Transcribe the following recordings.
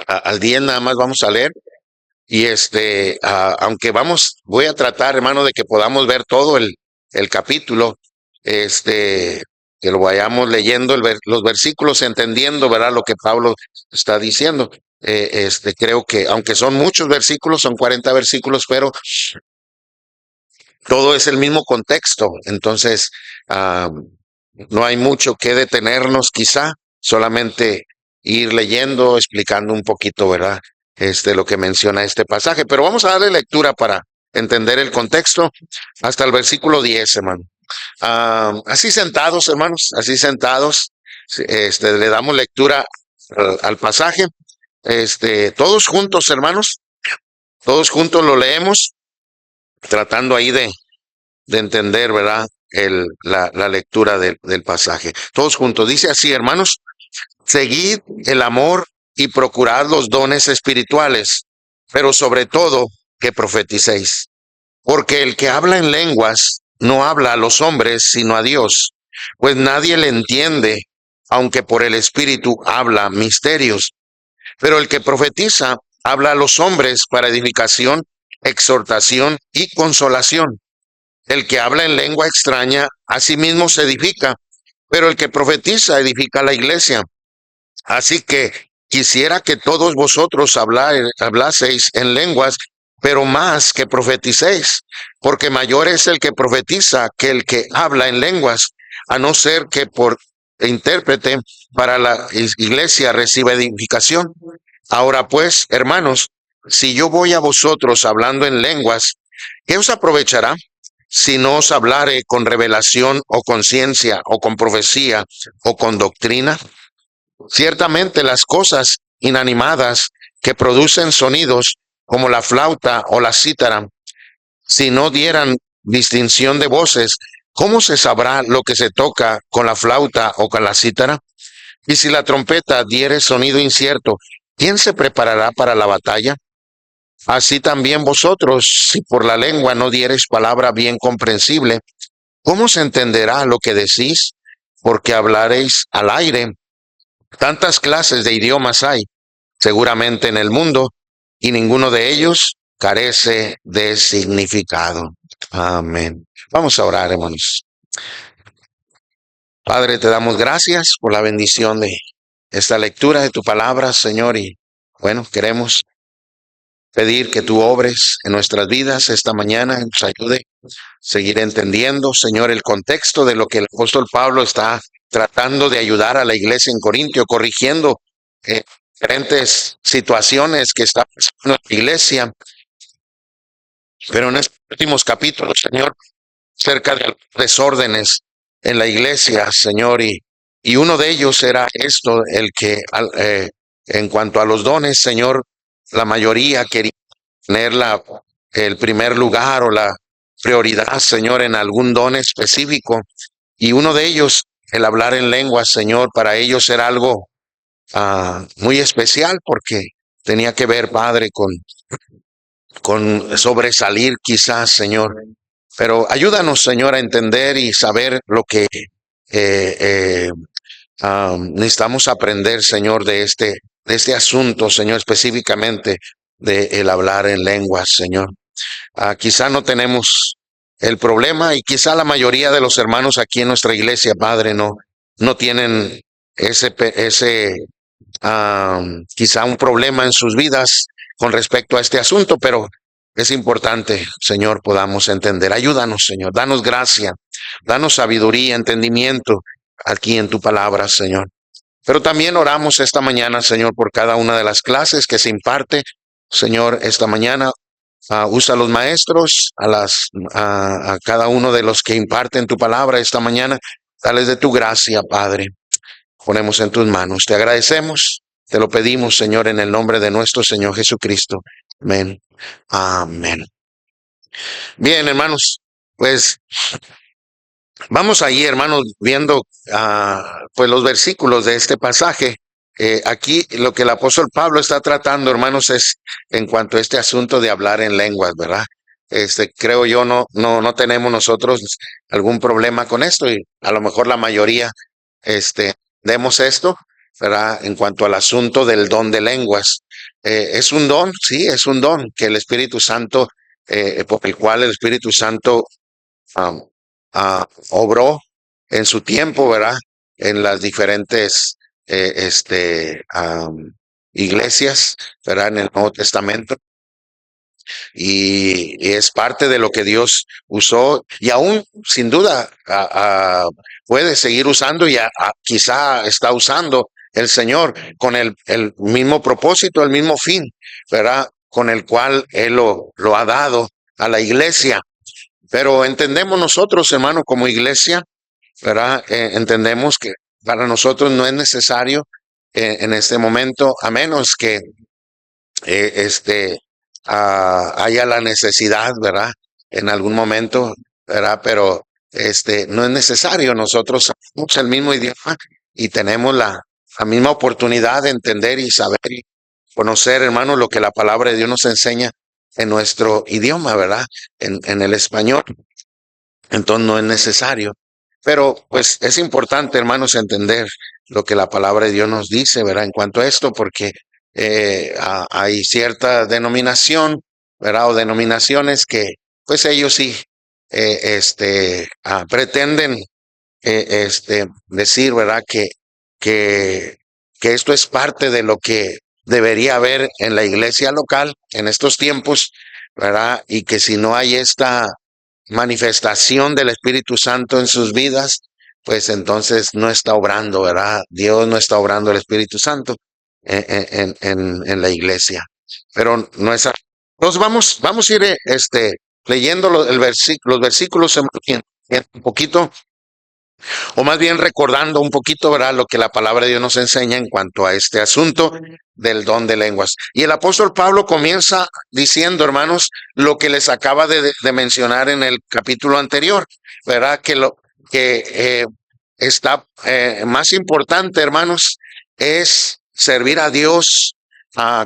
Al 10 nada más vamos a leer. Y aunque voy a tratar, hermano, de que podamos ver todo el capítulo, que lo vayamos leyendo los versículos, entendiendo, ¿verdad? Lo que Pablo está diciendo. Creo que, aunque son muchos versículos, son 40 versículos, pero todo es el mismo contexto. Entonces, ah, no hay mucho que detenernos, quizá, solamente ir leyendo, explicando un poquito, ¿verdad? Lo que menciona este pasaje. Pero vamos a darle lectura para entender el contexto hasta el versículo 10, hermano. Así sentados, hermanos, así sentados, le damos lectura al pasaje. Todos juntos, hermanos, todos juntos lo leemos, tratando ahí de entender, ¿verdad? La lectura del pasaje. Todos juntos. Dice así, hermanos, seguid el amor y procurad los dones espirituales, pero sobre todo que profeticéis. Porque el que habla en lenguas no habla a los hombres, sino a Dios, pues nadie le entiende, aunque por el Espíritu habla misterios. Pero el que profetiza habla a los hombres para edificación, exhortación y consolación. El que habla en lengua extraña, a sí mismo se edifica, pero el que profetiza edifica a la iglesia. Así que quisiera que todos vosotros hablaseis en lenguas, pero más que profeticéis, porque mayor es el que profetiza que el que habla en lenguas, a no ser que por intérprete para la iglesia reciba edificación. Ahora pues, hermanos, si yo voy a vosotros hablando en lenguas, ¿qué os aprovechará? Si no os hablare con revelación o con ciencia o con profecía o con doctrina. Ciertamente las cosas inanimadas que producen sonidos como la flauta o la cítara, si no dieran distinción de voces, ¿cómo se sabrá lo que se toca con la flauta o con la cítara? Y si la trompeta diere sonido incierto, ¿quién se preparará para la batalla? Así también vosotros, si por la lengua no diereis palabra bien comprensible, ¿cómo se entenderá lo que decís? Porque hablaréis al aire. Tantas clases de idiomas hay, seguramente en el mundo, y ninguno de ellos carece de significado. Amén. Vamos a orar, hermanos. Padre, te damos gracias por la bendición de esta lectura de tu palabra, Señor, y bueno, queremos pedir que tú obres en nuestras vidas esta mañana, nos ayude a seguir entendiendo, Señor, el contexto de lo que el apóstol Pablo está tratando de ayudar a la iglesia en Corintio, corrigiendo diferentes situaciones que está pasando en la iglesia. Pero en estos últimos capítulos, Señor, cerca de desórdenes en la iglesia, Señor, y uno de ellos era esto, el que en cuanto a los dones, Señor, la mayoría quería tener el primer lugar o la prioridad, Señor, en algún don específico. Y uno de ellos, el hablar en lenguas, Señor, para ellos era algo muy especial porque tenía que ver, Padre, con sobresalir quizás, Señor. Pero ayúdanos, Señor, a entender y saber lo que necesitamos aprender, Señor, de este asunto, Señor, específicamente de el hablar en lenguas, Señor. Quizá no tenemos el problema y quizá la mayoría de los hermanos aquí en nuestra iglesia, Padre, no tienen ese quizá un problema en sus vidas con respecto a este asunto, pero es importante, Señor, podamos entender. Ayúdanos, Señor, danos gracia, danos sabiduría, entendimiento aquí en tu palabra, Señor. Pero también oramos esta mañana, Señor, por cada una de las clases que se imparte. Señor, esta mañana usa a los maestros, a cada uno de los que imparten tu palabra esta mañana. Dales de tu gracia, Padre. Ponemos en tus manos. Te agradecemos, te lo pedimos, Señor, en el nombre de nuestro Señor Jesucristo. Amén. Amén. Bien, hermanos, pues vamos ahí, hermanos, viendo pues los versículos de este pasaje. Aquí lo que el apóstol Pablo está tratando, hermanos, es en cuanto a este asunto de hablar en lenguas, ¿verdad? Creo yo no tenemos nosotros algún problema con esto y a lo mejor la mayoría, demos esto. ¿verdad? En cuanto al asunto del don de lenguas. Es un don, sí, es un don que el Espíritu Santo, por el cual el Espíritu Santo am, obró en su tiempo, ¿verdad? En las diferentes iglesias, ¿verdad? En el Nuevo Testamento. Y es parte de lo que Dios usó y aún sin duda puede seguir usando y quizá está usando el Señor con el mismo propósito, el mismo fin, ¿verdad? Con el cual Él lo ha dado a la iglesia. Pero entendemos nosotros, hermanos, como iglesia, ¿verdad? Entendemos que para nosotros no es necesario en este momento, a menos que eh, este, haya la necesidad, ¿verdad? En algún momento, ¿verdad? Pero no es necesario. Nosotros somos el mismo idioma y tenemos la misma oportunidad de entender y saber y conocer, hermano, lo que la palabra de Dios nos enseña en nuestro idioma, ¿verdad? En el español. Entonces no es necesario. Pero pues es importante, hermanos, entender lo que la palabra de Dios nos dice, ¿verdad? En cuanto a esto, porque hay cierta denominación, ¿verdad? O denominaciones que, pues ellos sí, pretenden, decir, ¿verdad? Que, que esto es parte de lo que debería haber en la iglesia local en estos tiempos, ¿verdad? Y que si no hay esta manifestación del Espíritu Santo en sus vidas, pues entonces no está obrando, ¿verdad? Dios no está obrando el Espíritu Santo en la iglesia. Pero no es así. Entonces vamos a ir leyendo los versículos en un poquito, o más bien recordando un poquito, ¿verdad? Lo que la palabra de Dios nos enseña en cuanto a este asunto del don de lenguas. Y el apóstol Pablo comienza diciendo, hermanos, lo que les acaba de mencionar en el capítulo anterior, ¿verdad? Que lo que está más importante, hermanos, es servir a Dios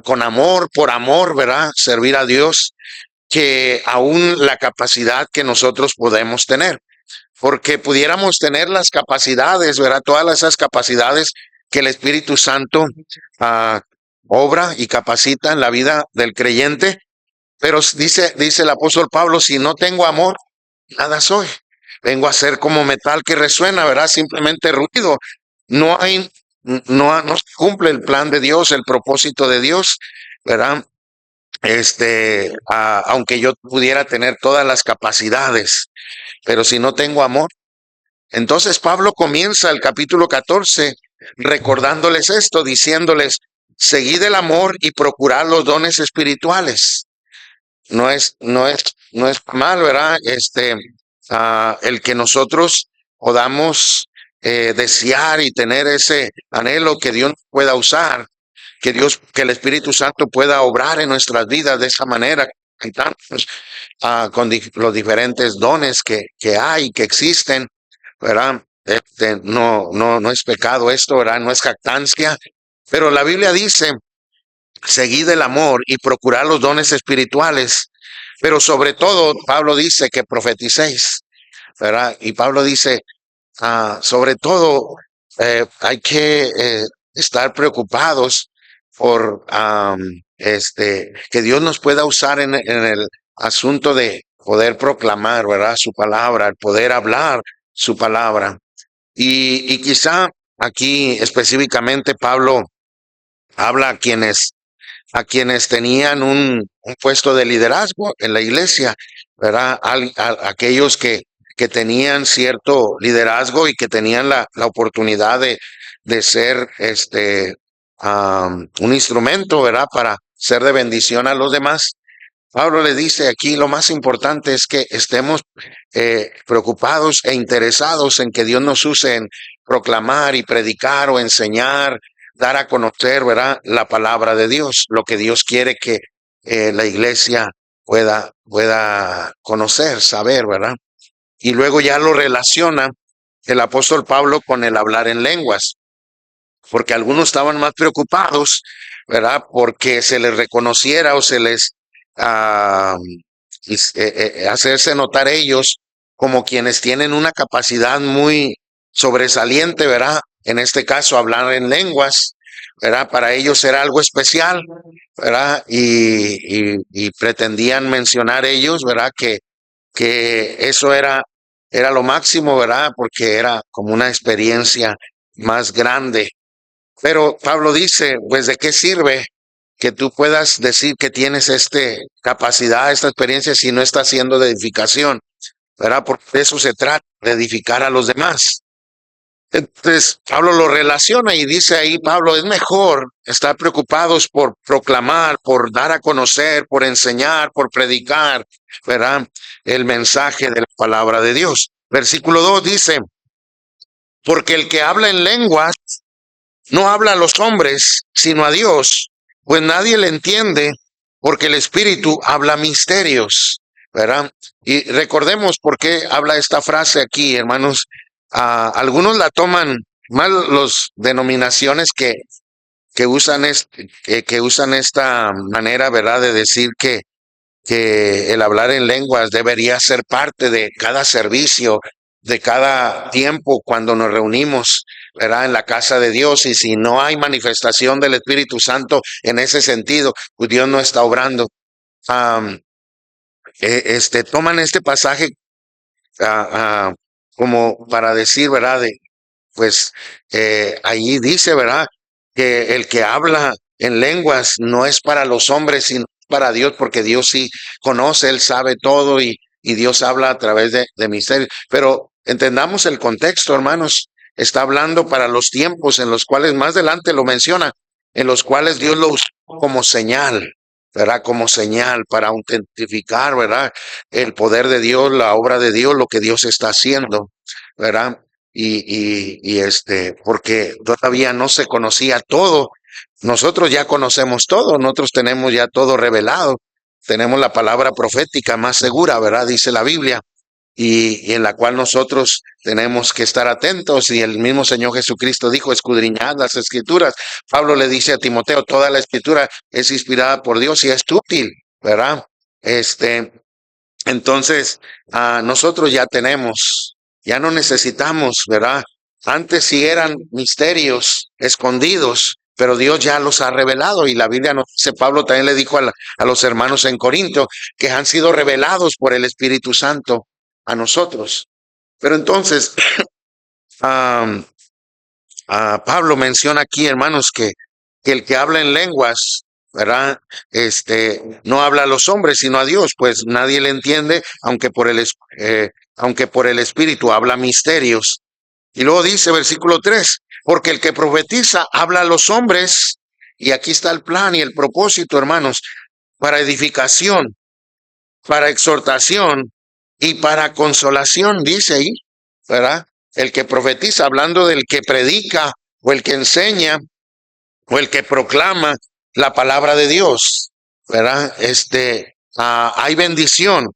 con amor, por amor, ¿verdad? Servir a Dios, que aún la capacidad que nosotros podemos tener, porque pudiéramos tener las capacidades, ¿verdad? Todas esas capacidades que el Espíritu Santo ah, obra y capacita en la vida del creyente, pero dice el apóstol Pablo, si no tengo amor, nada soy. Vengo a ser como metal que resuena, ¿verdad? Simplemente ruido. No hay, no se cumple el plan de Dios, el propósito de Dios, ¿verdad? Aunque yo pudiera tener todas las capacidades, pero si no tengo amor, entonces Pablo comienza el capítulo 14 recordándoles esto, diciéndoles, seguid el amor y procurad los dones espirituales. No es mal, ¿verdad? El que nosotros podamos desear y tener ese anhelo que Dios pueda usar, que el Espíritu Santo pueda obrar en nuestras vidas de esa manera, y tantos, con los diferentes dones que hay, que existen, ¿verdad? No es pecado esto, ¿verdad? No es jactancia, pero la Biblia dice, seguid el amor y procurad los dones espirituales, pero sobre todo Pablo dice que profeticéis, ¿verdad? Y Pablo dice, sobre todo hay que estar preocupados por que Dios nos pueda usar en el asunto de poder proclamar, ¿verdad? Su palabra, el poder hablar su palabra. Y quizá aquí específicamente Pablo habla a quienes tenían un puesto de liderazgo en la iglesia, ¿verdad? Aquellos que tenían cierto liderazgo y que tenían la oportunidad de ser un instrumento, ¿verdad? Para ser de bendición a los demás. Pablo le dice aquí, lo más importante es que estemos preocupados e interesados en que Dios nos use en proclamar y predicar o enseñar, dar a conocer, ¿verdad? La palabra de Dios, lo que Dios quiere que la iglesia pueda conocer, saber, ¿verdad? Y luego ya lo relaciona el apóstol Pablo con el hablar en lenguas, porque algunos estaban más preocupados, ¿verdad? Porque se les reconociera o se les ah, hacerse notar ellos como quienes tienen una capacidad muy sobresaliente, ¿verdad? en este caso hablar en lenguas, ¿verdad? Para ellos era algo especial, ¿verdad? Y pretendían mencionar ellos, ¿verdad? Que eso era lo máximo, ¿verdad? Porque era como una experiencia más grande. Pero Pablo dice, pues, ¿de qué sirve que tú puedas decir que tienes capacidad, esta experiencia, si no está siendo de edificación? ¿Verdad? Porque de eso se trata, de edificar a los demás. Entonces, Pablo lo relaciona y dice ahí, Pablo, es mejor estar preocupados por proclamar, por dar a conocer, por enseñar, por predicar, ¿verdad? El mensaje de la palabra de Dios. Versículo 2 dice, porque el que habla en lenguas no habla a los hombres, sino a Dios, pues nadie le entiende, porque el Espíritu habla misterios, ¿verdad? Y recordemos por qué habla esta frase aquí, hermanos. Algunos la toman mal, los denominaciones que usan esta manera, ¿verdad? De decir que el hablar en lenguas debería ser parte de cada servicio, de cada tiempo cuando nos reunimos, ¿verdad? En la casa de Dios. Y si no hay manifestación del Espíritu Santo en ese sentido, pues Dios no está obrando. Am, Toman este pasaje ah, ah, como para decir, ¿verdad? Pues ahí dice, ¿verdad? Que el que habla en lenguas no es para los hombres, sino para Dios, porque Dios sí conoce, Él sabe todo y Dios habla a través de misterios. Pero entendamos el contexto, hermanos. Está hablando para los tiempos en los cuales, más adelante lo menciona, en los cuales Dios lo usó como señal, ¿verdad? Como señal para autentificar, ¿verdad? El poder de Dios, la obra de Dios, lo que Dios está haciendo, ¿verdad? Porque todavía no se conocía todo. Nosotros ya conocemos todo, nosotros tenemos ya todo revelado. Tenemos la palabra profética más segura, ¿verdad? Dice la Biblia, y en la cual nosotros tenemos que estar atentos. Y el mismo Señor Jesucristo dijo, escudriñad las escrituras. Pablo le dice a Timoteo, toda la escritura es inspirada por Dios y es útil, ¿verdad? Este, entonces, nosotros ya tenemos, ya no necesitamos, ¿verdad? Antes sí eran misterios escondidos, pero Dios ya los ha revelado y la Biblia nos dice, Pablo también le dijo a los hermanos en Corinto que han sido revelados por el Espíritu Santo a nosotros. Pero entonces, am, Pablo menciona aquí, hermanos, que el que habla en lenguas, ¿verdad? No habla a los hombres, sino a Dios, pues nadie le entiende, aunque por el Espíritu habla misterios. Y luego dice, versículo 3, porque el que profetiza habla a los hombres, y aquí está el plan y el propósito, hermanos, para edificación, para exhortación y para consolación, dice ahí, ¿verdad? El que profetiza, hablando del que predica o el que enseña o el que proclama la palabra de Dios, ¿verdad? Hay bendición,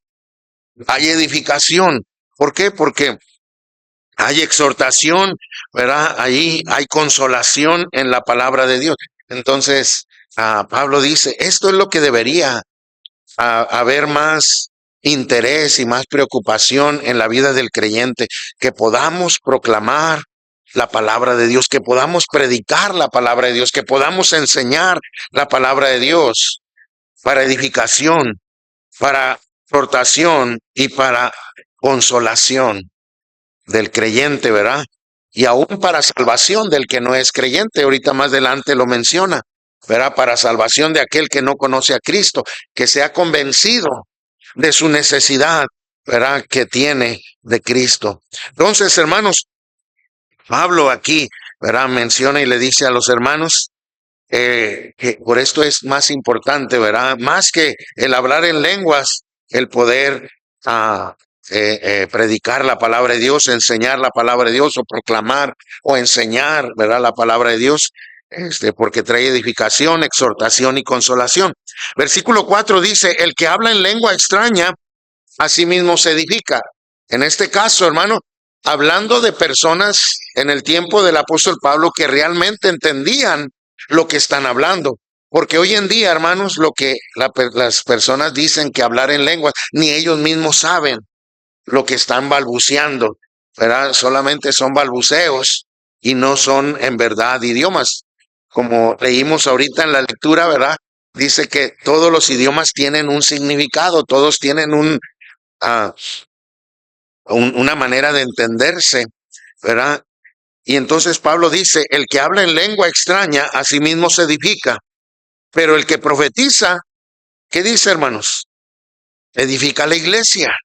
hay edificación. ¿Por qué? Porque hay exhortación, ¿verdad? Ahí hay consolación en la palabra de Dios. Entonces, Pablo dice, esto es lo que debería haber más interés y más preocupación en la vida del creyente, que podamos proclamar la palabra de Dios, que podamos predicar la palabra de Dios, que podamos enseñar la palabra de Dios para edificación, para exhortación y para consolación del creyente, ¿verdad? Y aún para salvación del que no es creyente. Ahorita más adelante lo menciona, ¿verdad? Para salvación de aquel que no conoce a Cristo, que sea convencido de su necesidad, ¿verdad? Que tiene de Cristo. Entonces, hermanos, Pablo aquí, ¿verdad? Menciona y le dice a los hermanos que por esto es más importante, ¿verdad? Más que el hablar en lenguas, el poder predicar la palabra de Dios, enseñar la palabra de Dios o proclamar o enseñar, ¿verdad? La palabra de Dios, porque trae edificación, exhortación y consolación. Versículo 4 dice, el que habla en lengua extraña, a sí mismo se edifica. En este caso, hermano, hablando de personas en el tiempo del apóstol Pablo que realmente entendían lo que están hablando. Porque hoy en día, hermanos, lo que las personas dicen que hablar en lenguas, ni ellos mismos saben lo que están balbuceando, ¿verdad? Solamente son balbuceos y no son en verdad idiomas. Como leímos ahorita en la lectura, ¿verdad? Dice que todos los idiomas tienen un significado, todos tienen ah, una manera de entenderse, ¿verdad? Y entonces Pablo dice, el que habla en lengua extraña, a sí mismo se edifica, pero el que profetiza, ¿qué dice, hermanos? Edifica la iglesia,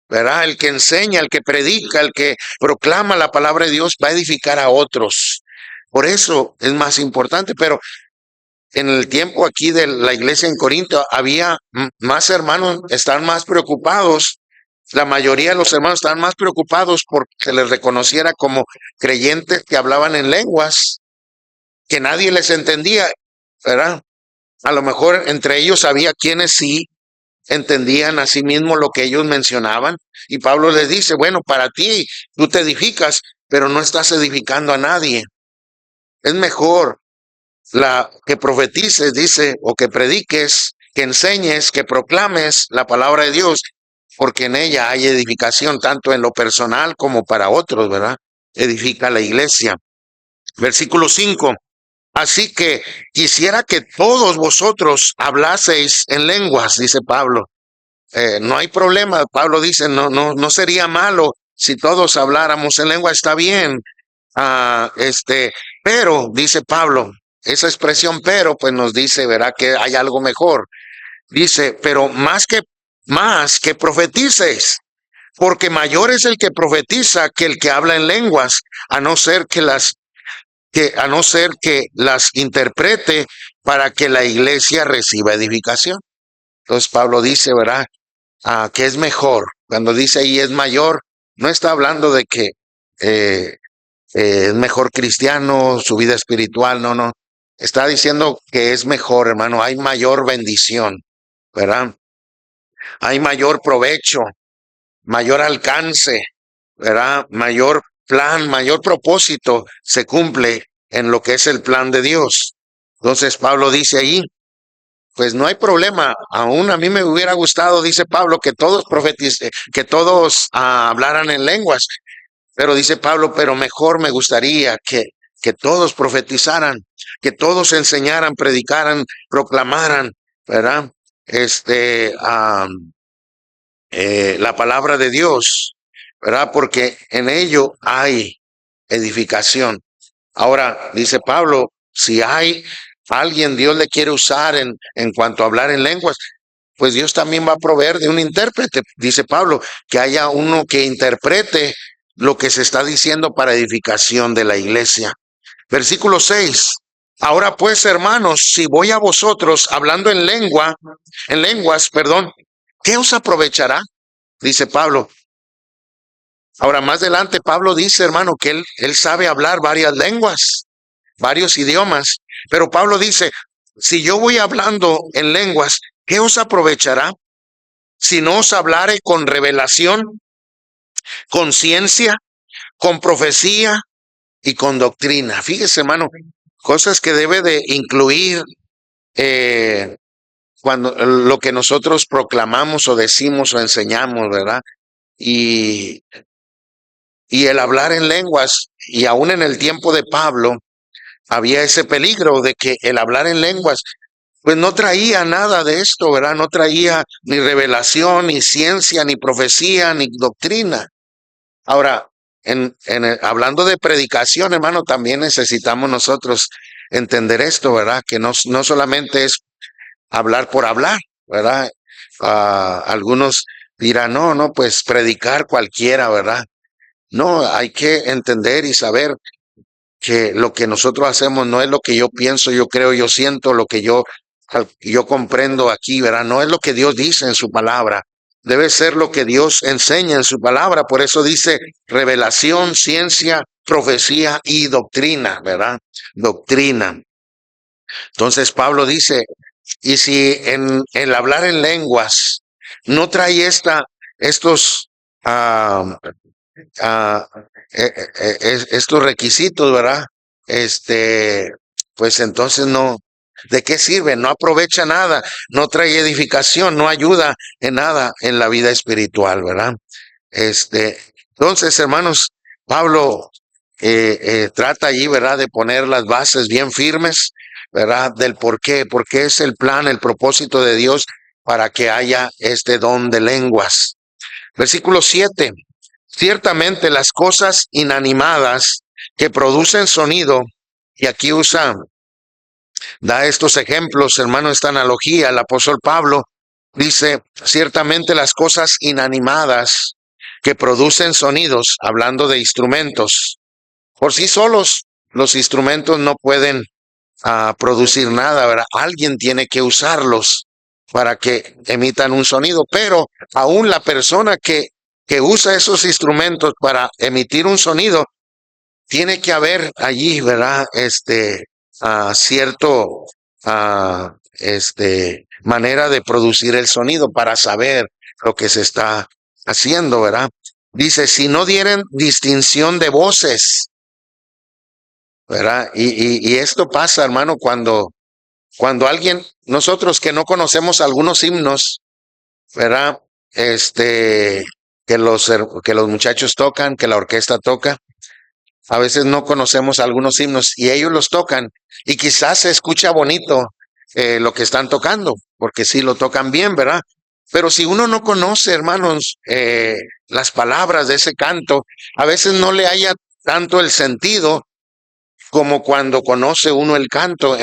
¿verdad? El que enseña, el que predica, el que proclama la palabra de Dios va a edificar a otros. Por eso es más importante, pero en el tiempo aquí de la iglesia en Corinto había más hermanos, están más preocupados. La mayoría de los hermanos estaban más preocupados porque se les reconociera como creyentes que hablaban en lenguas, que nadie les entendía, ¿verdad? A lo mejor entre ellos había quienes sí entendían a sí mismo lo que ellos mencionaban. Y Pablo les dice, bueno, para ti, tú te edificas, pero no estás edificando a nadie. Es mejor que profetices, dice, o que prediques, que enseñes, que proclames la palabra de Dios, porque en ella hay edificación, tanto en lo personal como para otros, ¿verdad? Edifica la iglesia. Versículo 5. Así que quisiera que todos vosotros hablaseis en lenguas, dice Pablo. No hay problema, Pablo dice, no sería malo si todos habláramos en lengua, está bien. Pero, dice Pablo, esa expresión pero, pues nos dice, verá que hay algo mejor. Dice, pero más que profetices, porque mayor es el que profetiza que el que habla en lenguas, a no ser a no ser que las interprete para que la iglesia reciba edificación. Entonces Pablo dice, ¿verdad? Que es mejor. Cuando dice ahí es mayor, no está hablando de que es mejor cristiano, su vida espiritual, no. Está diciendo que es mejor, hermano, hay mayor bendición, ¿verdad? Hay mayor provecho, mayor alcance, ¿verdad? Mayor plan, mayor propósito se cumple en lo que es el plan de Dios. Entonces Pablo dice ahí, pues no hay problema. Aún a mí me hubiera gustado, dice Pablo, que todos que todos hablaran en lenguas. Pero dice Pablo, pero mejor me gustaría que todos profetizaran, que todos enseñaran, predicaran, proclamaran, ¿verdad? La palabra de Dios, ¿verdad? Porque en ello hay edificación. Ahora, dice Pablo, si hay alguien, Dios le quiere usar en cuanto a hablar en lenguas, pues Dios también va a proveer de un intérprete. Dice Pablo, que haya uno que interprete lo que se está diciendo para edificación de la iglesia. Versículo 6. Ahora pues, hermanos, si voy a vosotros hablando en lenguas, perdón, ¿qué os aprovechará? Dice Pablo. Ahora más adelante Pablo dice, hermano, que él sabe hablar varias lenguas, varios idiomas. Pero Pablo dice, si yo voy hablando en lenguas, ¿qué os aprovechará? Si no os hablare con revelación, con ciencia, con profecía y con doctrina. Fíjese, hermano, cosas que debe de incluir cuando lo que nosotros proclamamos o decimos o enseñamos, ¿verdad? Y, y el hablar en lenguas, y aún en el tiempo de Pablo, había ese peligro de que el hablar en lenguas pues no traía nada de esto, ¿verdad? No traía ni revelación, ni ciencia, ni profecía, ni doctrina. Ahora, hablando de predicación, hermano, también necesitamos nosotros entender esto, ¿verdad? Que no solamente es hablar por hablar, ¿verdad? Algunos dirán, no, pues predicar cualquiera, ¿verdad? No, hay que entender y saber que lo que nosotros hacemos no es lo que yo pienso, yo creo, yo siento, lo que yo comprendo aquí, ¿verdad? No es lo que Dios dice en su palabra. Debe ser lo que Dios enseña en su palabra. Por eso dice revelación, ciencia, profecía y doctrina, ¿verdad? Doctrina. Entonces Pablo dice, y si en el hablar en lenguas no trae estos, ah, ah, estos requisitos, ¿verdad? Pues entonces no, ¿de qué sirve? No aprovecha nada, no trae edificación, no ayuda en nada en la vida espiritual, ¿verdad? Entonces, hermanos, Pablo trata allí, ¿verdad?, de poner las bases bien firmes, ¿verdad?, del por qué es el plan, el propósito de Dios para que haya este don de lenguas. Versículo 7. Ciertamente las cosas inanimadas que producen sonido, y aquí da estos ejemplos, hermano, esta analogía, el apóstol Pablo dice, ciertamente las cosas inanimadas que producen sonidos, hablando de instrumentos, por sí solos los instrumentos no pueden producir nada, ¿verdad? Alguien tiene que usarlos para que emitan un sonido, pero aún la persona que usa esos instrumentos para emitir un sonido, tiene que haber allí, ¿verdad? Cierto, manera de producir el sonido para saber lo que se está haciendo, ¿verdad? Dice, si no dieren distinción de voces, ¿verdad? Y esto pasa, hermano, cuando alguien, nosotros que no conocemos algunos himnos, ¿verdad? Que los muchachos tocan, que la orquesta toca, a veces no conocemos algunos himnos y ellos los tocan y quizás se escucha bonito lo que están tocando, porque sí lo tocan bien, ¿verdad? Pero si uno no conoce, hermanos, las palabras de ese canto, a veces no le haya tanto el sentido como cuando conoce uno el canto,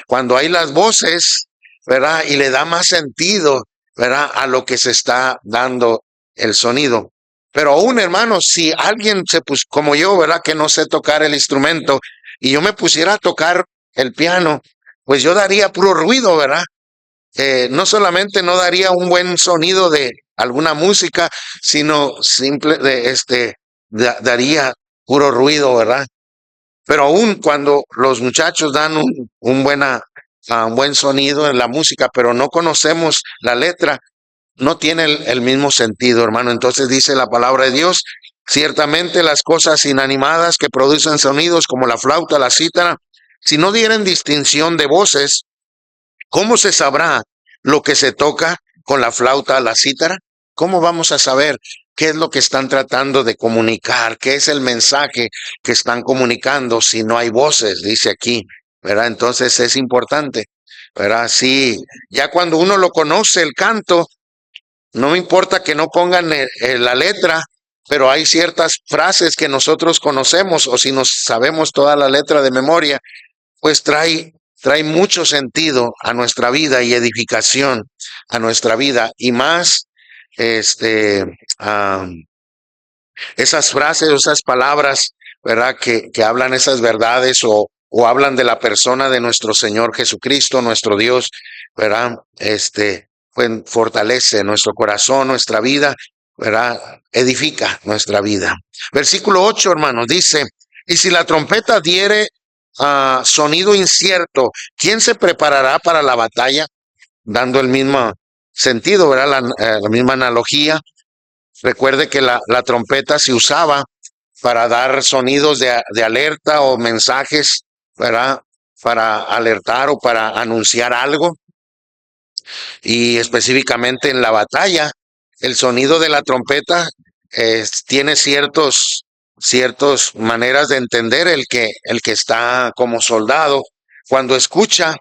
cuando hay las voces, ¿verdad? Y le da más sentido, ¿verdad? A lo que se está dando el sonido. Pero aún, hermanos, si alguien como yo, ¿verdad? Que no sé tocar el instrumento y yo me pusiera a tocar el piano, pues yo daría puro ruido, ¿verdad? No solamente no daría un buen sonido de alguna música, sino daría puro ruido, ¿verdad? Pero aún cuando los muchachos dan un buen sonido en la música, pero no conocemos la letra, no tiene el mismo sentido, hermano. Entonces dice la palabra de Dios, ciertamente las cosas inanimadas que producen sonidos como la flauta, la cítara, si no dieren distinción de voces, ¿cómo se sabrá lo que se toca con la flauta, la cítara? ¿Cómo vamos a saber qué es lo que están tratando de comunicar? ¿Qué es el mensaje que están comunicando si no hay voces? Dice aquí, ¿verdad? Entonces es importante, ¿verdad? Sí, ya cuando uno lo conoce, el canto, no me importa que no pongan la letra, pero hay ciertas frases que nosotros conocemos o si nos sabemos toda la letra de memoria, pues trae mucho sentido a nuestra vida y edificación a nuestra vida y más este esas frases, esas palabras, ¿verdad? Que hablan esas verdades o hablan de la persona de nuestro Señor Jesucristo, nuestro Dios, ¿verdad? Pues fortalece nuestro corazón, nuestra vida, ¿verdad? Edifica nuestra vida. Versículo 8, hermanos, dice, y si la trompeta diere sonido incierto, ¿quién se preparará para la batalla? Dando el mismo sentido, ¿verdad? La misma analogía. Recuerde que la trompeta se usaba para dar sonidos de alerta o mensajes, ¿verdad? Para alertar o para anunciar algo. Y específicamente en la batalla, el sonido de la trompeta tiene ciertos maneras de entender el que está como soldado. Cuando escucha,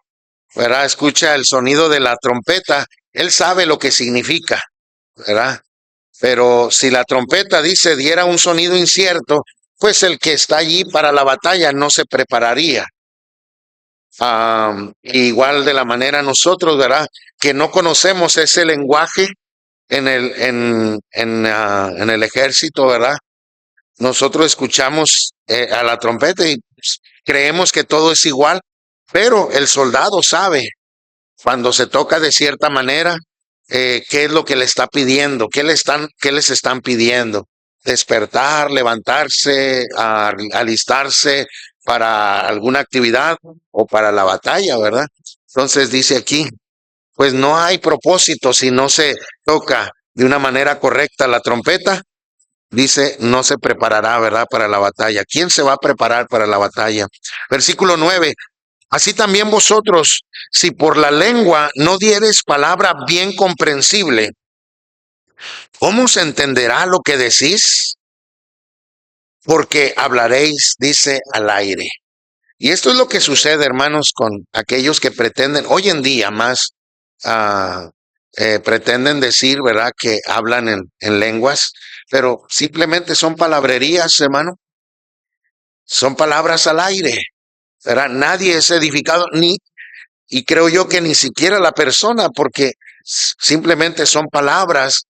¿verdad? Escucha el sonido de la trompeta, él sabe lo que significa, ¿verdad? Pero si la trompeta diera un sonido incierto, pues el que está allí para la batalla no se prepararía. Igual de la manera nosotros, ¿verdad? Que no conocemos ese lenguaje en el ejército, ¿verdad? Nosotros escuchamos a la trompeta y pues, creemos que todo es igual, pero el soldado sabe cuando se toca de cierta manera, qué es lo que le está pidiendo, qué les están pidiendo. Despertar, levantarse, alistarse para alguna actividad o para la batalla, ¿verdad? Entonces dice aquí, pues no hay propósito si no se toca de una manera correcta la trompeta. Dice, no se preparará, ¿verdad? Para la batalla. ¿Quién se va a preparar para la batalla? Versículo 9. Así también vosotros, si por la lengua no diereis palabra bien comprensible, ¿cómo se entenderá lo que decís? porque hablaréis, dice, al aire. Y esto es lo que sucede, hermanos, con aquellos que pretenden, hoy en día más, ah, pretenden decir, ¿verdad?, que hablan en lenguas, pero simplemente son palabrerías, hermano, son palabras al aire, ¿verdad? Nadie es edificado, y creo yo que ni siquiera la persona, porque simplemente son palabras,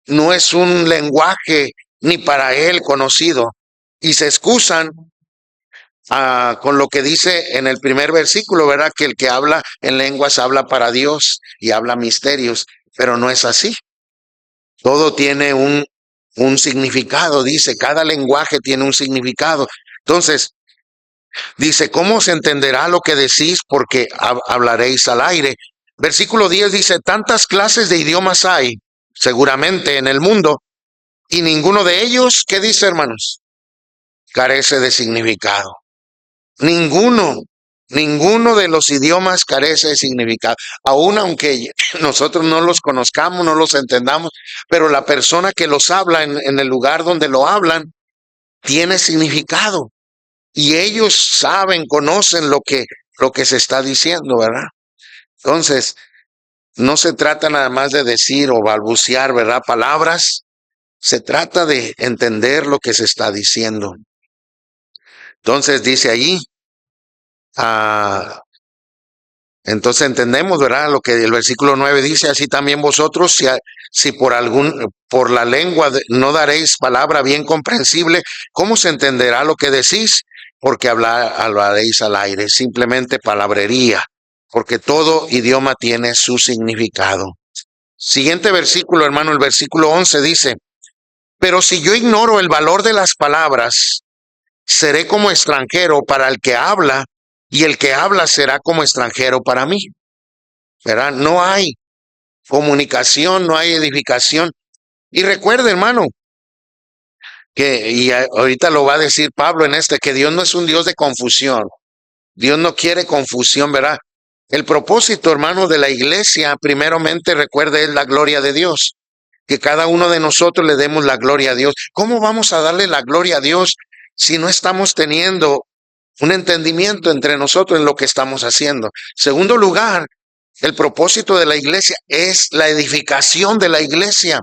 no es un lenguaje ni para él conocido, y se excusan con lo que dice en el primer versículo, ¿verdad? Que el que habla en lenguas habla para Dios y habla misterios, pero no es así. Todo tiene un significado, dice, cada lenguaje tiene un significado. Entonces, dice, ¿cómo se entenderá lo que decís? Porque hablaréis al aire. Versículo 10 dice, tantas clases de idiomas hay, seguramente en el mundo, y ninguno de ellos, ¿qué dice, hermanos? Carece de significado. Ninguno, ninguno de los idiomas carece de significado, aun aunque nosotros no los conozcamos, no los entendamos, pero la persona que los habla en el lugar donde lo hablan tiene significado y ellos saben, conocen lo que se está diciendo, ¿verdad? Entonces, no se trata nada más de decir o balbucear, ¿verdad? Palabras, se trata de entender lo que se está diciendo. Entonces dice allí, ah, entonces entendemos, ¿verdad? Lo que el versículo 9 dice, así también vosotros, si por la lengua no daréis palabra bien comprensible, ¿cómo se entenderá lo que decís? Porque hablaréis al aire, simplemente palabrería, porque todo idioma tiene su significado. Siguiente versículo, hermano, el versículo 11 dice, pero si yo ignoro el valor de las palabras, seré como extranjero para el que habla, y el que habla será como extranjero para mí. ¿Verdad? No hay comunicación, no hay edificación. Y recuerde, hermano, ahorita lo va a decir Pablo en que Dios no es un Dios de confusión. Dios no quiere confusión, ¿verdad? El propósito, hermano, de la iglesia, primeramente, recuerde, es la gloria de Dios. Que cada uno de nosotros le demos la gloria a Dios. ¿Cómo vamos a darle la gloria a Dios si no estamos teniendo un entendimiento entre nosotros en lo que estamos haciendo? Segundo lugar, el propósito de la iglesia es la edificación de la iglesia.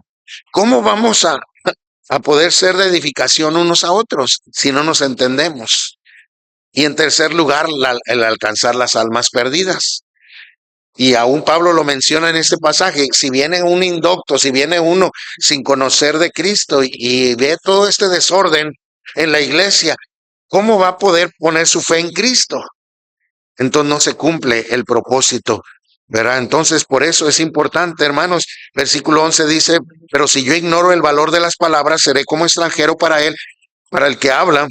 ¿Cómo vamos a poder ser de edificación unos a otros si no nos entendemos? Y en tercer lugar, el alcanzar las almas perdidas. Y aún Pablo lo menciona en este pasaje, si viene un indocto, si viene uno sin conocer de Cristo y ve todo este desorden en la iglesia, ¿cómo va a poder poner su fe en Cristo? Entonces no se cumple el propósito, ¿verdad? Entonces por eso es importante, hermanos. Versículo 11 dice, pero si yo ignoro el valor de las palabras, seré como extranjero para él, para el que habla,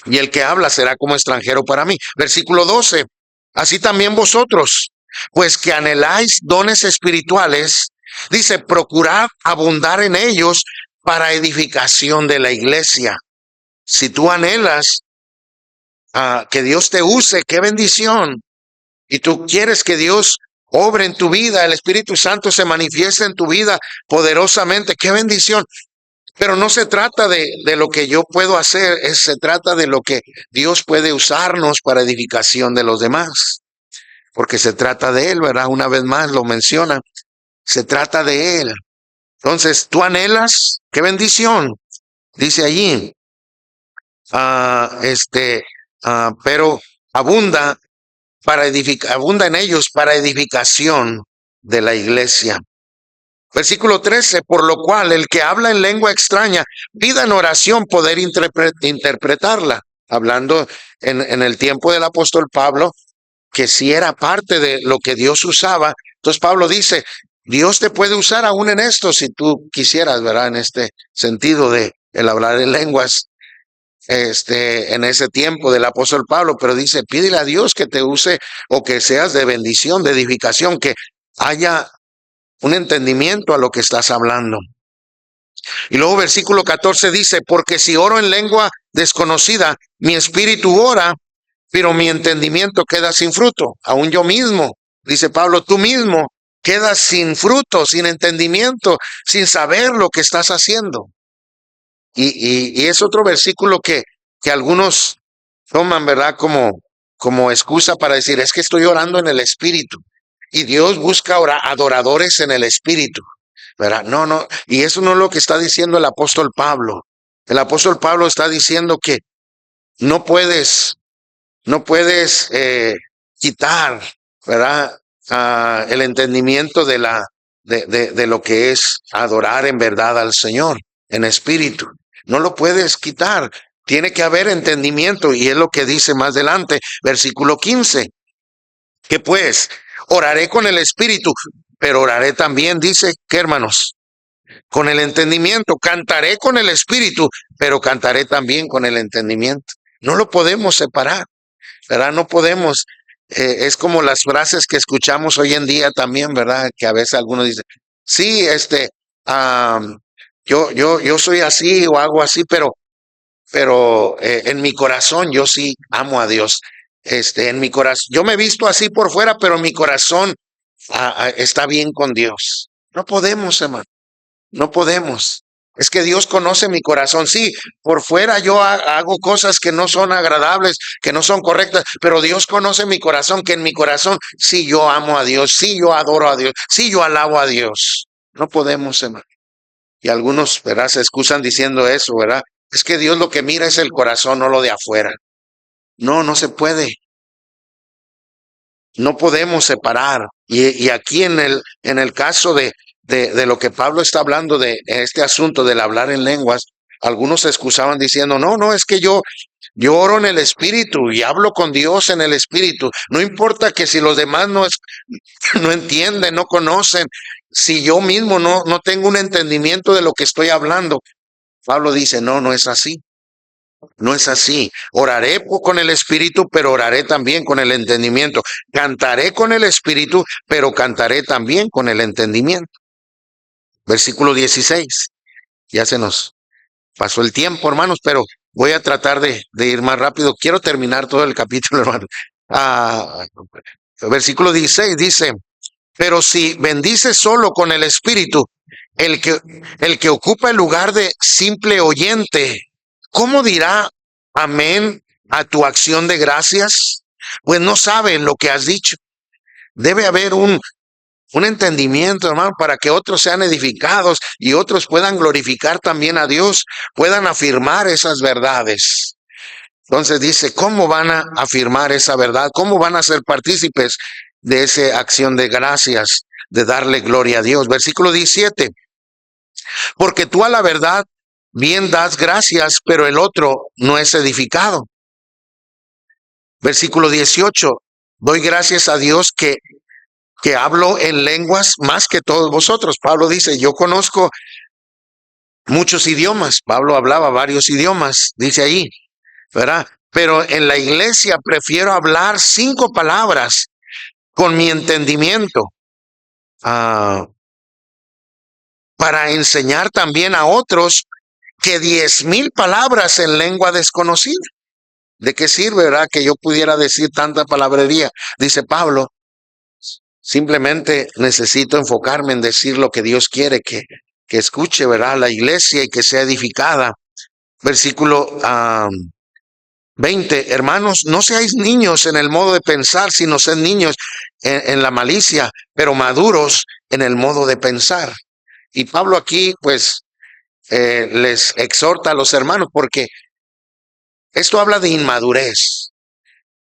y el que habla será como extranjero para mí. Versículo 12, así también vosotros, pues que anheláis dones espirituales, dice, procurad abundar en ellos para edificación de la iglesia. Si tú anhelas que Dios te use, qué bendición. Y tú quieres que Dios obre en tu vida, el Espíritu Santo se manifieste en tu vida poderosamente, qué bendición. Pero no se trata de lo que yo puedo hacer, se trata de lo que Dios puede usarnos para edificación de los demás. Porque se trata de Él, ¿verdad? Una vez más lo menciona, se trata de Él. Entonces, tú anhelas, qué bendición, dice allí, pero abunda abunda en ellos para edificación de la iglesia. Versículo 13, por lo cual el que habla en lengua extraña, pida en oración poder interpretarla. Hablando en el tiempo del apóstol Pablo, que si era parte de lo que Dios usaba. Entonces Pablo dice, Dios te puede usar aún en esto si tú quisieras, ¿verdad? En este sentido de el hablar en lenguas, en ese tiempo del apóstol Pablo, pero dice, pídele a Dios que te use o que seas de bendición, de edificación, que haya un entendimiento a lo que estás hablando. Y luego versículo 14 dice, porque si oro en lengua desconocida, mi espíritu ora, pero mi entendimiento queda sin fruto. Aún yo mismo, dice Pablo, tú mismo quedas sin fruto, sin entendimiento, sin saber lo que estás haciendo. Y es otro versículo que algunos toman, ¿verdad? Como excusa para decir, es que estoy orando en el Espíritu. Y Dios busca adoradores en el Espíritu, ¿verdad? No, no. Y eso no es lo que está diciendo el apóstol Pablo. El apóstol Pablo está diciendo que no puedes, no puedes quitar, ¿verdad? El entendimiento de lo que es adorar en verdad al Señor, en espíritu. No lo puedes quitar. Tiene que haber entendimiento, y es lo que dice más adelante, versículo 15, que pues oraré con el espíritu, pero oraré también, dice, ¿qué, hermanos? Con el entendimiento. Cantaré con el espíritu, pero cantaré también con el entendimiento. No lo podemos separar, ¿verdad? No podemos. Es como las frases que escuchamos hoy en día también, ¿verdad? Que a veces algunos dicen, sí, yo soy así o hago así, pero en mi corazón yo sí amo a Dios. En mi corazón, yo me he visto así por fuera, pero mi corazón está bien con Dios. No podemos, hermano. No podemos. Es que Dios conoce mi corazón. Sí, por fuera yo hago cosas que no son agradables, que no son correctas, pero Dios conoce mi corazón, que en mi corazón sí yo amo a Dios, sí yo adoro a Dios, sí yo alabo a Dios. No podemos, hermano. Y algunos, ¿verdad? Se excusan diciendo eso, ¿verdad? Es que Dios lo que mira es el corazón, no lo de afuera. No, no se puede. No podemos separar. Y aquí en el caso de lo que Pablo está hablando de este asunto del hablar en lenguas, algunos se excusaban diciendo, no, no, es que yo oro en el Espíritu y hablo con Dios en el Espíritu. No importa que si los demás no entienden, no conocen, si yo mismo no tengo un entendimiento de lo que estoy hablando. Pablo dice, no, no es así. No es así. Oraré con el espíritu, pero oraré también con el entendimiento. Cantaré con el espíritu, pero cantaré también con el entendimiento. Versículo 16. Ya se nos pasó el tiempo, hermanos, pero voy a tratar de ir más rápido. Quiero terminar todo el capítulo, hermano. Ah, versículo 16 dice, pero si bendices solo con el espíritu, el que, el que ocupa el lugar de simple oyente, ¿cómo dirá amén a tu acción de gracias? Pues no sabe lo que has dicho. Debe haber un entendimiento, hermano, para que otros sean edificados y otros puedan glorificar también a Dios, puedan afirmar esas verdades. Entonces dice, ¿cómo van a afirmar esa verdad? ¿Cómo van a ser partícipes de esa acción de gracias, de darle gloria a Dios? Versículo 17, porque tú a la verdad bien das gracias, pero el otro no es edificado. Versículo 18, doy gracias a Dios que hablo en lenguas más que todos vosotros. Pablo dice, yo conozco muchos idiomas. Pablo hablaba varios idiomas, dice ahí, ¿verdad? Pero en la iglesia prefiero hablar 5 palabras con mi entendimiento para enseñar también a otros que 10,000 palabras en lengua desconocida. ¿De qué sirve, verdad, que yo pudiera decir tanta palabrería? Dice Pablo, simplemente necesito enfocarme en decir lo que Dios quiere que escuche, ¿verdad? La iglesia y que sea edificada. Versículo 20, hermanos, no seáis niños en el modo de pensar, sino sed niños en la malicia, pero maduros en el modo de pensar. Y Pablo aquí, pues, les exhorta a los hermanos, porque esto habla de inmadurez.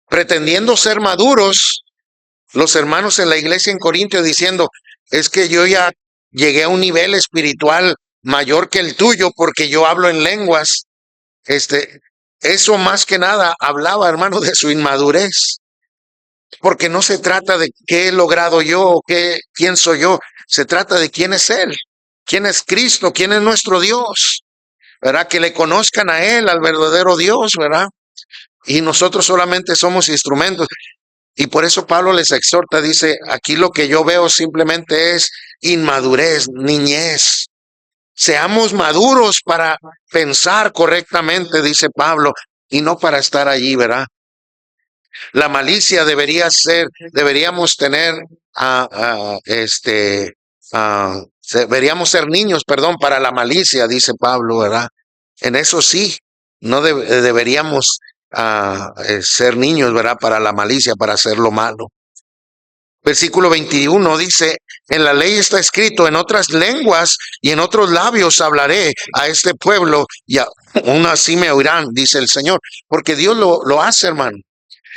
Pretendiendo ser maduros, los hermanos en la iglesia en Corintio diciendo, es que yo ya llegué a un nivel espiritual mayor que el tuyo porque yo hablo en lenguas. Eso más que nada hablaba, hermano, de su inmadurez, porque no se trata de qué he logrado yo o quién soy yo, se trata de quién es Él, quién es Cristo, quién es nuestro Dios, ¿verdad? Que le conozcan a Él, al verdadero Dios, ¿verdad? Y nosotros solamente somos instrumentos. Y por eso Pablo les exhorta, dice, aquí lo que yo veo simplemente es inmadurez, niñez. Seamos maduros para pensar correctamente, dice Pablo, y no para estar allí, ¿verdad? La malicia deberíamos tener, deberíamos ser niños, perdón, para la malicia, dice Pablo, ¿verdad? En eso sí, no deberíamos ser niños, ¿verdad? Para la malicia, para hacer lo malo. Versículo 21 dice, en la ley está escrito, en otras lenguas y en otros labios hablaré a este pueblo y aún así me oirán, dice el Señor. Porque Dios lo hace, hermano.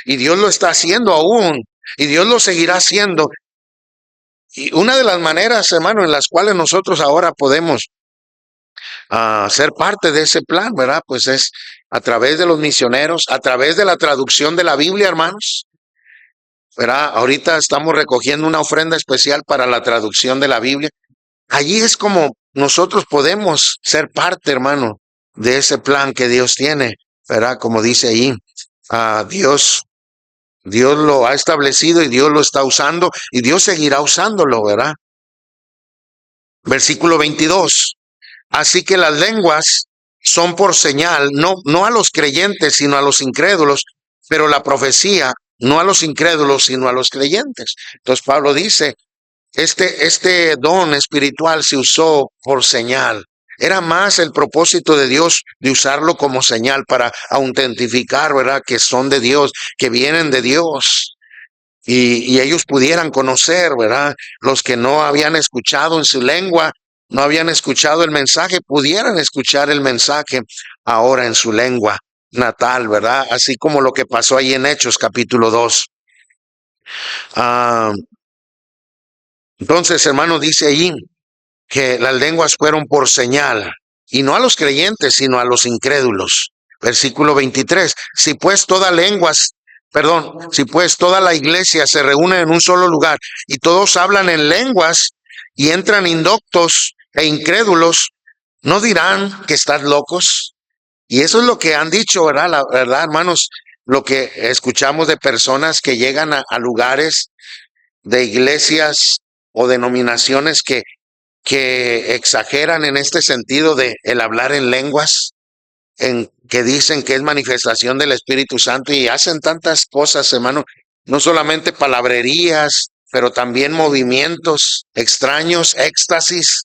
Y Dios lo está haciendo aún. Y Dios lo seguirá haciendo. Y una de las maneras, hermano, en las cuales nosotros ahora podemos ser parte de ese plan, ¿verdad? Pues es a través de los misioneros, a través de la traducción de la Biblia, hermanos. ¿Verdad? Ahorita estamos recogiendo una ofrenda especial para la traducción de la Biblia. Allí es como nosotros podemos ser parte, hermano, de ese plan que Dios tiene, ¿verdad? Como dice ahí, Dios lo ha establecido y Dios lo está usando y Dios seguirá usándolo, ¿verdad? Versículo 22. Así que las lenguas son por señal, no a los creyentes, sino a los incrédulos, pero la profecía no a los incrédulos, sino a los creyentes. Entonces Pablo dice, este don espiritual se usó por señal. Era más el propósito de Dios de usarlo como señal para autentificar, ¿verdad? Que son de Dios, que vienen de Dios. Y ellos pudieran conocer, ¿verdad? Los que no habían escuchado en su lengua, no habían escuchado el mensaje, pudieran escuchar el mensaje ahora en su lengua natal, ¿verdad? Así como lo que pasó ahí en Hechos capítulo 2. Entonces, hermano, dice ahí que las lenguas fueron por señal, y no a los creyentes, sino a los incrédulos. Versículo 23. Si pues toda la iglesia se reúne en un solo lugar y todos hablan en lenguas y entran indoctos e incrédulos, ¿no dirán que estás locos? Y eso es lo que han dicho, ¿verdad? La verdad, hermanos, lo que escuchamos de personas que llegan a lugares de iglesias o denominaciones que exageran en este sentido de el hablar en lenguas, en que dicen que es manifestación del Espíritu Santo y hacen tantas cosas, hermano, no solamente palabrerías, pero también movimientos extraños, éxtasis.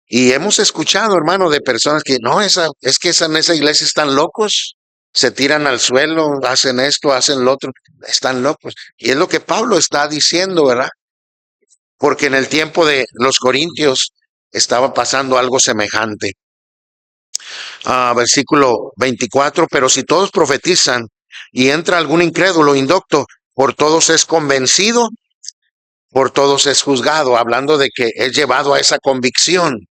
Y hemos escuchado, hermano, de personas que no, es que en esa iglesia están locos, se tiran al suelo, hacen esto, hacen lo otro, están locos. Y es lo que Pablo está diciendo, ¿verdad? Porque en el tiempo de los corintios estaba pasando algo semejante. Versículo 24, pero si todos profetizan y entra algún incrédulo, indocto, por todos es convencido, por todos es juzgado, hablando de que es llevado a esa convicción,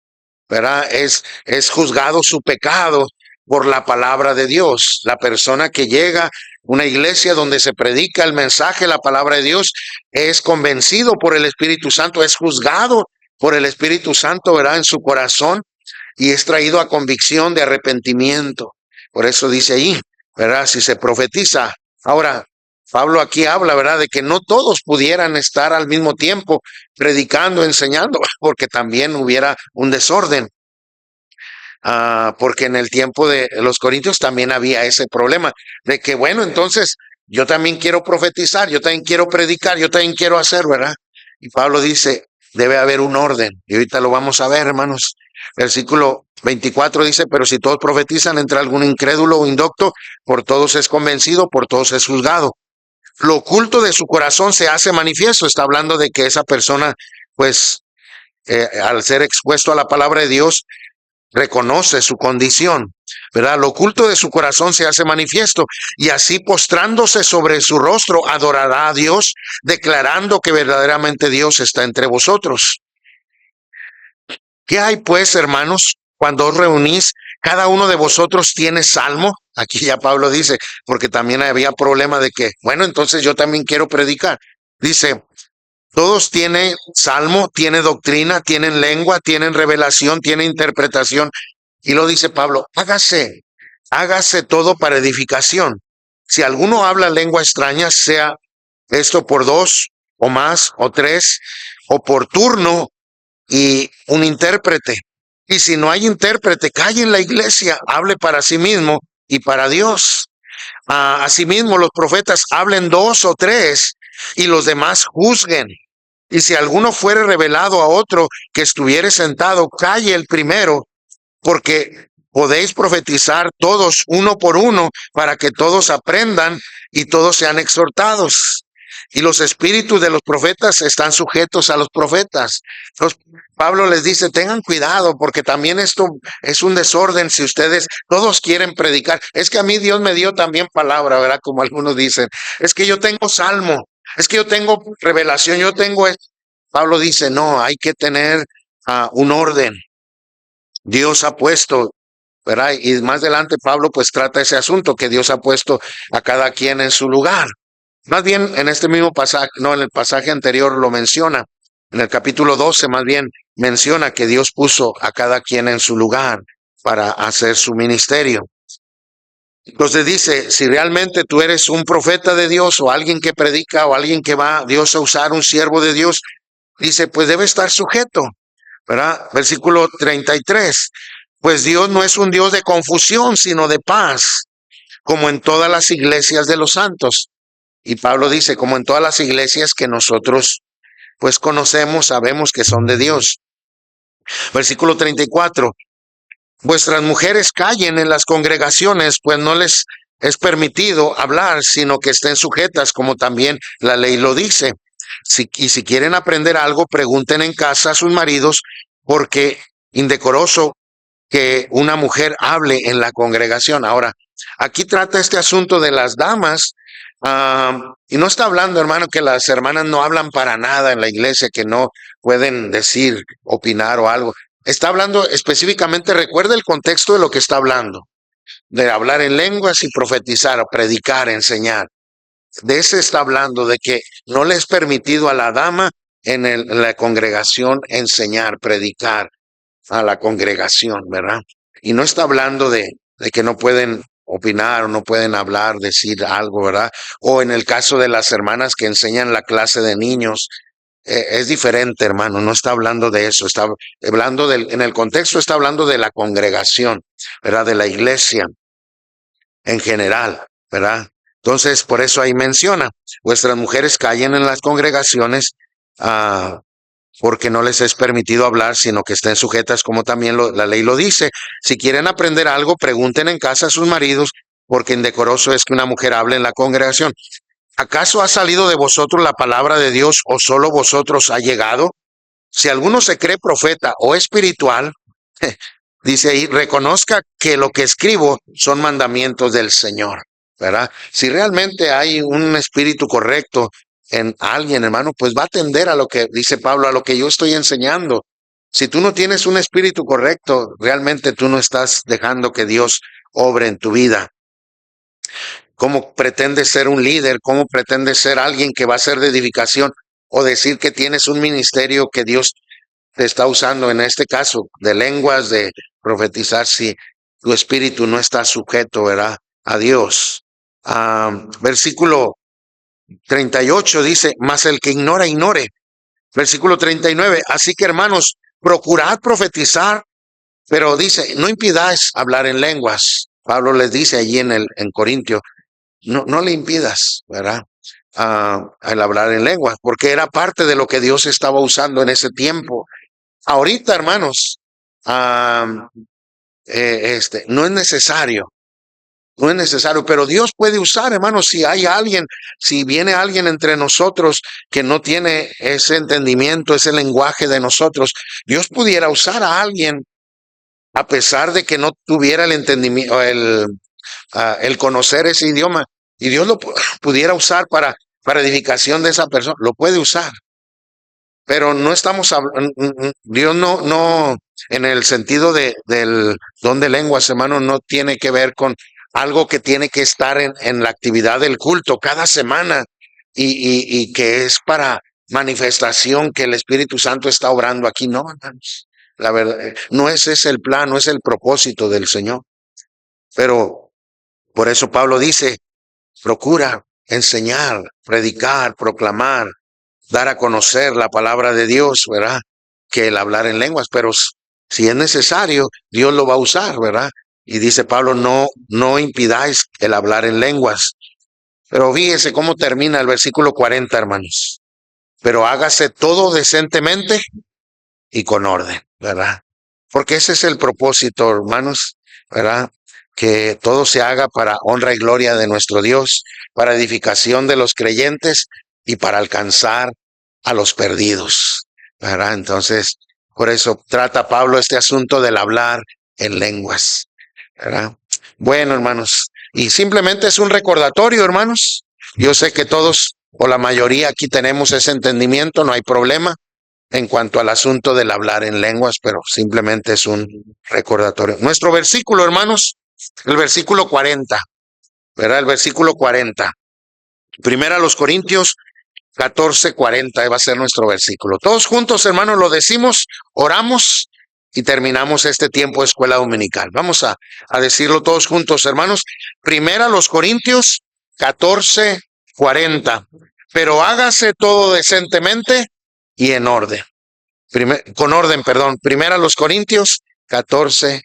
¿verdad? Es juzgado su pecado por la palabra de Dios. La persona que llega a una iglesia donde se predica el mensaje, la palabra de Dios, es convencido por el Espíritu Santo, es juzgado por el Espíritu Santo, ¿verdad? En su corazón y es traído a convicción de arrepentimiento. Por eso dice ahí, ¿verdad? Si se profetiza. Ahora, Pablo aquí habla, ¿verdad? De que no todos pudieran estar al mismo tiempo predicando, enseñando, porque también hubiera un desorden. Porque en el tiempo de los corintios también había ese problema de que, bueno, entonces yo también quiero profetizar, yo también quiero predicar, yo también quiero hacer, ¿verdad? Y Pablo dice, debe haber un orden. Y ahorita lo vamos a ver, hermanos. Versículo 24 dice, pero si todos profetizan, entra algún incrédulo o indocto, por todos es convencido, por todos es juzgado. Lo oculto de su corazón se hace manifiesto. Está hablando de que esa persona, pues, al ser expuesto a la palabra de Dios, reconoce su condición, ¿verdad? Lo oculto de su corazón se hace manifiesto y así postrándose sobre su rostro adorará a Dios, declarando que verdaderamente Dios está entre vosotros. ¿Qué hay pues, hermanos, cuando os reunís? Cada uno de vosotros tiene salmo. Aquí ya Pablo dice, porque también había problema de que, bueno, entonces yo también quiero predicar. Dice, todos tienen salmo, tienen doctrina, tienen lengua, tienen revelación, tienen interpretación. Y lo dice Pablo, hágase todo para edificación. Si alguno habla lengua extraña, sea esto por dos o más o tres o por turno y un intérprete. Y si no hay intérprete, calle en la iglesia, hable para sí mismo y para Dios. Asimismo, los profetas hablen dos o tres y los demás juzguen. Y si alguno fuere revelado a otro que estuviere sentado, calle el primero, porque podéis profetizar todos uno por uno para que todos aprendan y todos sean exhortados. Y los espíritus de los profetas están sujetos a los profetas. Entonces, Pablo les dice, tengan cuidado porque también esto es un desorden si ustedes todos quieren predicar. Es que a mí Dios me dio también palabra, ¿verdad? Como algunos dicen, es que yo tengo salmo, es que yo tengo revelación, yo tengo... Pablo dice, no, hay que tener un orden. Dios ha puesto, ¿verdad? Y más adelante Pablo pues trata ese asunto que Dios ha puesto a cada quien en su lugar. Más bien en este mismo pasaje, no, en el pasaje anterior lo menciona. En el capítulo 12 más bien menciona que Dios puso a cada quien en su lugar para hacer su ministerio. Entonces dice, si realmente tú eres un profeta de Dios o alguien que predica o alguien que va a Dios a usar un siervo de Dios, dice, pues debe estar sujeto, ¿verdad? Versículo 33. Pues Dios no es un Dios de confusión, sino de paz, como en todas las iglesias de los santos. Y Pablo dice, como en todas las iglesias que nosotros pues conocemos, sabemos que son de Dios. Versículo 34. Vuestras mujeres callen en las congregaciones, pues no les es permitido hablar, sino que estén sujetas, como también la ley lo dice. Y si quieren aprender algo, pregunten en casa a sus maridos, porque indecoroso que una mujer hable en la congregación. Ahora, aquí trata este asunto de las damas, y no está hablando, hermano, que las hermanas no hablan para nada en la iglesia, que no pueden decir, opinar o algo. Está hablando específicamente, recuerda el contexto de lo que está hablando, de hablar en lenguas y profetizar o predicar, enseñar. De ese está hablando, de que no le es permitido a la dama en la congregación enseñar, predicar a la congregación, ¿verdad? Y no está hablando de que no pueden opinar o no pueden hablar, decir algo, ¿verdad? O en el caso de las hermanas que enseñan la clase de niños, es diferente, hermano, no está hablando de eso, está hablando en el contexto está hablando de la congregación, ¿verdad? De la iglesia en general, ¿verdad? Entonces, por eso ahí menciona, vuestras mujeres callen en las congregaciones, porque no les es permitido hablar, sino que estén sujetas, como también la ley lo dice. Si quieren aprender algo, pregunten en casa a sus maridos, porque indecoroso es que una mujer hable en la congregación. ¿Acaso ha salido de vosotros la palabra de Dios o solo vosotros ha llegado? Si alguno se cree profeta o espiritual, dice ahí, reconozca que lo que escribo son mandamientos del Señor, ¿verdad? Si realmente hay un espíritu correcto en alguien, hermano, pues va a atender a lo que dice Pablo, a lo que yo estoy enseñando. Si tú no tienes un espíritu correcto, realmente tú no estás dejando que Dios obre en tu vida. ¿Cómo pretendes ser un líder? ¿Cómo pretendes ser alguien que va a ser de edificación? O decir que tienes un ministerio que Dios te está usando, en este caso, de lenguas, de profetizar, si tu espíritu no está sujeto, ¿verdad? A Dios. Versículo 38 dice, mas el que ignora, ignore. Versículo 39, así que hermanos, procurad profetizar, pero dice, no impidáis hablar en lenguas. Pablo les dice allí en Corintio, no le impidas, ¿verdad? Al hablar en lenguas, porque era parte de lo que Dios estaba usando en ese tiempo. Ahorita, hermanos, no es necesario, no es necesario, pero Dios puede usar, hermanos, si hay alguien, si viene alguien entre nosotros que no tiene ese entendimiento, ese lenguaje de nosotros, Dios pudiera usar a alguien a pesar de que no tuviera el entendimiento, el conocer ese idioma, y Dios lo pudiera usar para edificación de esa persona, lo puede usar. Pero no estamos hablando, Dios no, en el sentido del don de lenguas, hermano, no tiene que ver con algo que tiene que estar en la actividad del culto cada semana y que es para manifestación que el Espíritu Santo está obrando aquí. No, hermanos, la verdad, no ese es el plan, no es el propósito del Señor. Pero por eso Pablo dice, procura enseñar, predicar, proclamar, dar a conocer la palabra de Dios, ¿verdad? Que el hablar en lenguas, pero si es necesario, Dios lo va a usar, ¿verdad? Y dice Pablo, no impidáis el hablar en lenguas. Pero fíjese cómo termina el versículo 40, hermanos. Pero hágase todo decentemente y con orden, ¿verdad? Porque ese es el propósito, hermanos. ¿verdad? Que todo se haga para honra y gloria de nuestro Dios, para edificación de los creyentes y para alcanzar a los perdidos, ¿verdad? Entonces, por eso trata Pablo este asunto del hablar en lenguas, ¿verdad? Bueno, hermanos, y simplemente es un recordatorio, hermanos. Yo sé que todos o la mayoría aquí tenemos ese entendimiento, no hay problema en cuanto al asunto del hablar en lenguas, pero simplemente es un recordatorio. Nuestro versículo, hermanos, el versículo 40, ¿verdad? El versículo 40. Primera a los Corintios 14:40 va a ser nuestro versículo. Todos juntos, hermanos, lo decimos, oramos y terminamos este tiempo de escuela dominical. Vamos a decirlo todos juntos, hermanos. Primera a los Corintios 14:40. Pero hágase todo decentemente y en orden. Con orden, perdón. Primera a los Corintios 14,